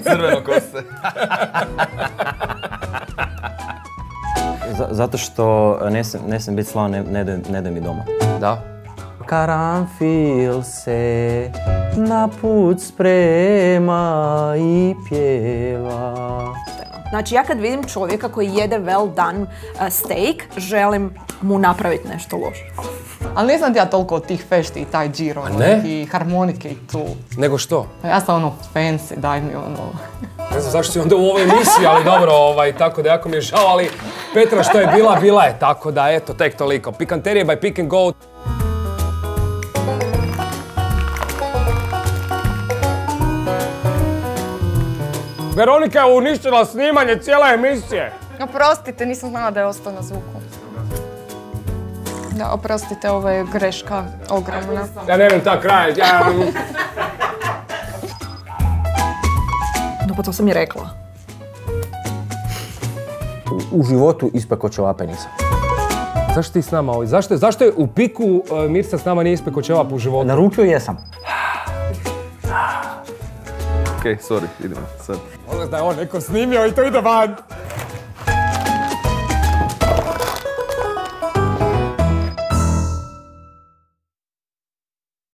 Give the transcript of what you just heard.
Crveno kose. Zato što ne sam biti slavan, ne da mi doma. Da. Karanfil se na put sprema i pjeva. Znači, ja kad vidim čovjeka koji jede well done steak, želim mu napraviti nešto loše. Ali nisam ja toliko od tih fešti i taj džiro i harmonike i tu. Nego što? Pa ja sam ono fancy, daj mi ono... Ne znam zašto si onda u ovoj emisiji, ali dobro, tako da jako mi je žao, ali Petra što je bila je, tako da eto, tek toliko. Pikanterije by Pick and Go. Veronika je uništila snimanje cijele emisije. Oprostite, nisam znala da je ostao na zvuku. Da, oprostite, ovo je greška ogromna. Ja ne vem ta kraj, No pa to sam i rekla. U životu ispekao ćevape nisam. Zašto ti s nama ovdje? Zašto je u Piku Mirsa s nama nije ispekao ćevap u životu? Naručio jesam. Okej, sorry, idemo sad. Možda da je on neko snimio i to ide van.